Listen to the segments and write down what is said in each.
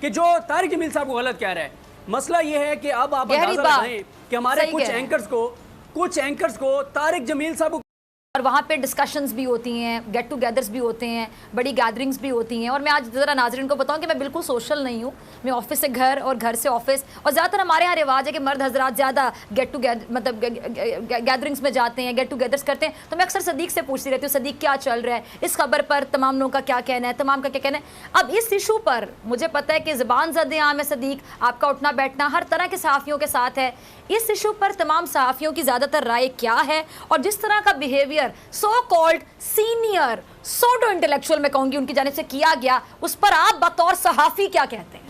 کہ جو طارق جمیل صاحب کو غلط کہہ رہا ہے. مسئلہ یہ ہے کہ اب آپ اندازہ لگائیں کہ ہمارے کچھ اینکرز کو طارق جمیل صاحب کو، اور وہاں پہ ڈسکشنز بھی ہوتی ہیں، گیٹ ٹو گیدرز بھی ہوتے ہیں، بڑی گیدرنگز بھی ہوتی ہیں. اور میں آج ذرا ناظرین کو بتاؤں کہ میں بالکل سوشل نہیں ہوں، میں آفس سے گھر اور گھر سے آفس، اور زیادہ تر ہمارے یہاں رواج ہے کہ مرد حضرات زیادہ گیٹ ٹو مطلب گیدرنگز میں جاتے ہیں، گیٹ ٹو گیدرز کرتے ہیں. تو میں اکثر صدیق سے پوچھتی رہتی ہوں صدیق کیا چل رہا ہے اس خبر پر، تمام لوگوں کا کیا کہنا ہے، تمام کا کیا کہنا ہے. اب اس ایشو پر مجھے پتہ ہے کہ زبان زد عام ہے صدیق، آپ کا اٹھنا بیٹھنا ہر طرح کے صحافیوں کے ساتھ ہے. اس ایشو پر تمام صحافیوں کی زیادہ تر رائے کیا ہے، اور جس طرح کا behaviour so called senior pseudo intellectual میں کہوں گی ان کی جانب سے کیا گیا، اس پر آپ بطور صحافی کیا کہتے ہیں؟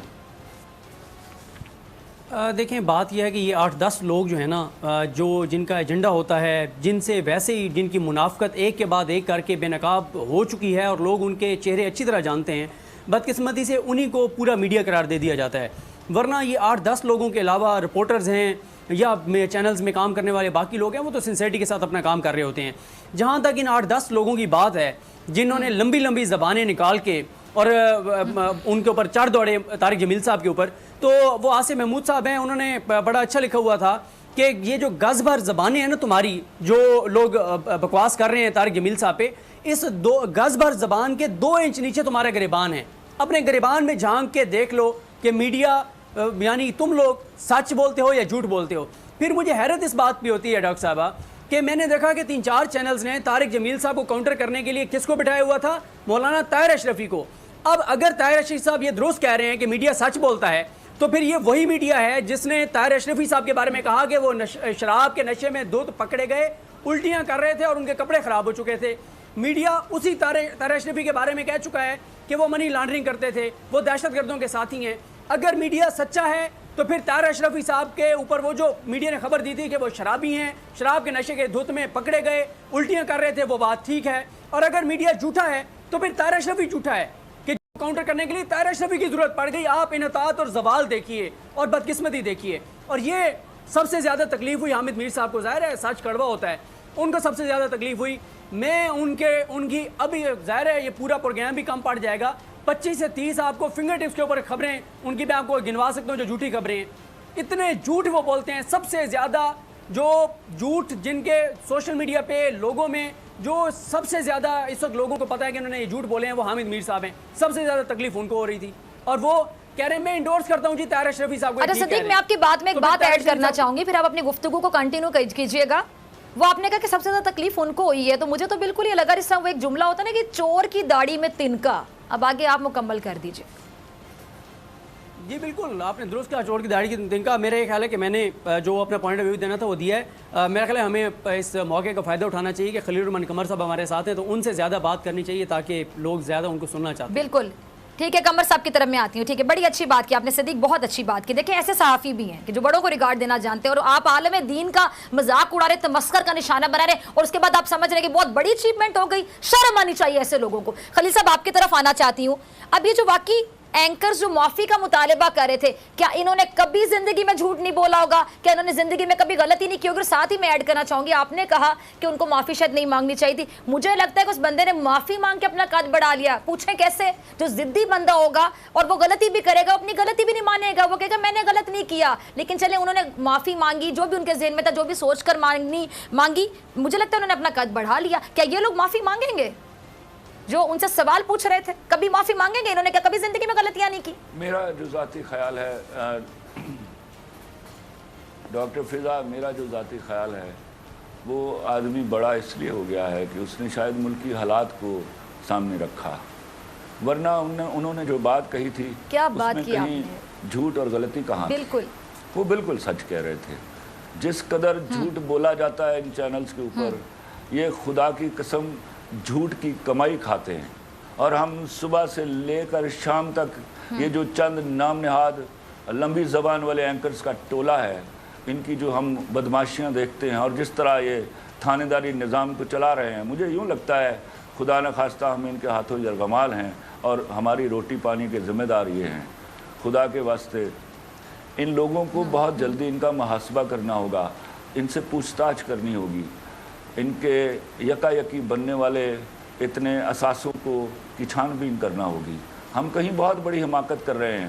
دیکھیں بات یہ ہے کہ یہ 8-10 لوگ جو ہیں نا، جو جن کا ایجنڈا ہوتا ہے، جن سے ویسے ہی جن کی منافقت ایک کے بعد ایک کر کے بے نقاب ہو چکی ہے اور لوگ ان کے چہرے اچھی طرح جانتے ہیں، بدقسمتی سے انہی کو پورا میڈیا قرار دے دیا جاتا ہے. ورنہ یہ 8-10 لوگوں کے علاوہ رپورٹرز ہیں یا چینلز میں کام کرنے والے باقی لوگ ہیں، وہ تو سنسیریٹی کے ساتھ اپنا کام کر رہے ہوتے ہیں. جہاں تک ان 8-10 لوگوں کی بات ہے جنہوں نے لمبی لمبی زبانیں نکال کے اور ان کے اوپر چڑھ دوڑے طارق جمیل صاحب کے اوپر، تو وہ آصف محمود صاحب ہیں، انہوں نے بڑا اچھا لکھا ہوا تھا کہ یہ جو گز بھر زبانیں ہیں نا تمہاری، جو لوگ بکواس کر رہے ہیں طارق جمیل صاحب پہ، اس گز بھر زبان کے 2 انچ نیچے تمہارا گریبان ہے. اپنے گریبان میں جھانک کے دیکھ لو کہ میڈیا یعنی تم لوگ سچ بولتے ہو یا جھوٹ بولتے ہو. پھر مجھے حیرت اس بات پہ ہوتی ہے ڈاکٹر صاحبہ کہ میں نے دیکھا کہ 3-4 چینلز نے طارق جمیل صاحب کو کاؤنٹر کرنے کے لیے کس کو بٹھایا ہوا تھا؟ مولانا طاہر اشرفی کو. اب اگر طاہر اشرفی صاحب یہ درست کہہ رہے ہیں کہ میڈیا سچ بولتا ہے، تو پھر یہ وہی میڈیا ہے جس نے طاہر اشرفی صاحب کے بارے میں کہا کہ وہ شراب کے نشے میں دودھ پکڑے گئے، الٹیاں کر رہے تھے اور ان کے کپڑے خراب ہو چکے تھے. میڈیا اسی طاہر اشرفی کے بارے میں کہہ چکا ہے کہ وہ منی لانڈرنگ کرتے تھے، وہ دہشت گردوں کے ساتھی ہیں. اگر میڈیا سچا ہے تو پھر طاہر اشرفی صاحب کے اوپر وہ جو میڈیا نے خبر دی تھی کہ وہ شرابی ہیں، شراب کے نشے کے دھت میں پکڑے گئے، الٹیاں کر رہے تھے، وہ بات ٹھیک ہے. اور اگر میڈیا جھوٹا ہے تو پھر طاہر اشرفی جھوٹا ہے کہ کاؤنٹر کرنے کے لیے طاہر اشرفی کی ضرورت پڑ گئی. آپ انحطاط اور زوال دیکھیے اور بدقسمتی دیکھیے. اور یہ سب سے زیادہ تکلیف ہوئی حامد میر صاحب کو. ظاہر ہے سچ کڑوا ہوتا ہے، ان کو سب سے زیادہ تکلیف ہوئی. میں ان کی ابھی ظاہر ہے یہ پورا پروگرام بھی کم پڑ جائے گا. 25 سے 30 آپ کو فنگر ٹپس کے اوپر خبریں ان کی میں آپ کو گنوا سکتا ہوں جو جھوٹی خبریں ہیں. اتنے جھوٹ وہ بولتے ہیں. سب سے زیادہ جو جھوٹ جن کے سوشل میڈیا پہ لوگوں میں جو سب سے زیادہ اس وقت لوگوں کو پتا ہے کہ انہوں نے یہ جھوٹ بولے ہیں، وہ حامد میر صاحب ہیں. سب سے زیادہ تکلیف ان کو ہو رہی تھی اور وہ کہہ رہے ہیں میں انڈورس کرتا ہوں جی طاہر اشرفی صاحب کو. اچھا صدیق، میں آپ کی بات میں ایک بات ایڈ کرنا چاہوں گی، پھر آپ اپنی گفتگو کو کنٹینیو کیجئے گا. وہ آپ نے کہا کہ سب سے زیادہ تکلیف ان کو ہوئی ہے، تو مجھے تو بالکل یہ لگا جس طرح وہ ایک جملہ ہوتا ہے نا کہ چور کی داڑھی میں تنکا. اب آگے آپ مکمل کر دیجئے. جی بالکل آپ نے درست کہا، چور کی داڑھی کی تنکا. میرا یہ خیال ہے کہ میں نے جو اپنا پوائنٹ آف ویو دینا تھا وہ دیا ہے. میرا خیال ہے ہمیں اس موقع کا فائدہ اٹھانا چاہیے کہ خلیل الرحمان قمر صاحب ہمارے ساتھ ہیں، تو ان سے زیادہ بات کرنی چاہیے تاکہ لوگ زیادہ ان کو سننا چاہتے ہیں. بالکل ٹھیک ہے، قمر صاحب کی طرف میں آتی ہوں. ٹھیک ہے، بڑی اچھی بات کی آپ نے صدیق، بہت اچھی بات کی. دیکھیں ایسے صحافی بھی ہیں کہ جو بڑوں کو ریگارڈ دینا جانتے ہیں اور آپ عالم دین کا مذاق اڑا رہے، تمسخر کا نشانہ بنا رہے، اور اس کے بعد آپ سمجھ رہے ہیں کہ بہت بڑی اچیومنٹ ہو گئی. شرم آنی چاہیے ایسے لوگوں کو. خلیل صاحب آپ کی طرف آنا چاہتی ہوں. اب یہ جو واقعی اینکرز جو معافی کا مطالبہ کر رہے تھے، کیا انہوں نے کبھی زندگی میں جھوٹ نہیں بولا ہوگا؟ کیا انہوں نے زندگی میں کبھی غلطی نہیں کی ہوگی؟ ساتھ ہی میں ایڈ کرنا چاہوں گی، آپ نے کہا کہ ان کو معافی شاید نہیں مانگنی چاہیے تھی. مجھے لگتا ہے کہ اس بندے نے معافی مانگ کے اپنا قد بڑھا لیا. پوچھیں کیسے؟ جو ضدی بندہ ہوگا اور وہ غلطی بھی کرے گا، اپنی غلطی بھی نہیں مانے گا، وہ کہے گا میں نے غلط نہیں کیا. لیکن چلے انہوں نے معافی مانگی، جو بھی ان کے ذہن میں تھا، جو بھی سوچ کر مانگی، مجھے لگتا ہے انہوں نے اپنا قد بڑھا لیا. کیا یہ لوگ معافی مانگیں گے جو ان سے سوال پوچھ رہے تھے؟ کبھی معافی مانگیں گے؟ انہوں نے کیا کبھی زندگی میں غلطیاں نہیں کی؟ میرا جو ذاتی خیال ہے ڈاکٹر فضا، میرا جو ذاتی خیال ہے وہ آدمی بڑا اس لیے ہو گیا ہے کہ اس نے شاید ملکی حالات کو سامنے رکھا، ورنہ انہوں نے جو بات کہی تھی کیا بات اس میں کی آپ کہیں نے؟ جھوٹ اور غلطی کہاں؟ بالکل وہ بالکل سچ کہہ رہے تھے. جس قدر جھوٹ بولا جاتا ہے ان چینلز کے اوپر، یہ خدا کی قسم جھوٹ کی کمائی کھاتے ہیں. اور ہم صبح سے لے کر شام تک یہ جو چند نام نہاد لمبی زبان والے اینکرز کا ٹولہ ہے، ان کی جو ہم بدماشیاں دیکھتے ہیں اور جس طرح یہ تھانے داری نظام کو چلا رہے ہیں، مجھے یوں لگتا ہے خدا نہ خواستہ ہم ان کے ہاتھوں یرغمال ہیں اور ہماری روٹی پانی کے ذمہ دار یہ ہیں. خدا کے واسطے ان لوگوں کو بہت جلدی ان کا محاسبہ کرنا ہوگا، ان سے پوچھ تاچھ کرنی ہوگی. ان کے یکا یکی بننے والے اتنے اثاثوں کو کی چھان بین کرنا ہوگی. ہم کہیں بہت بڑی حماقت کر رہے ہیں.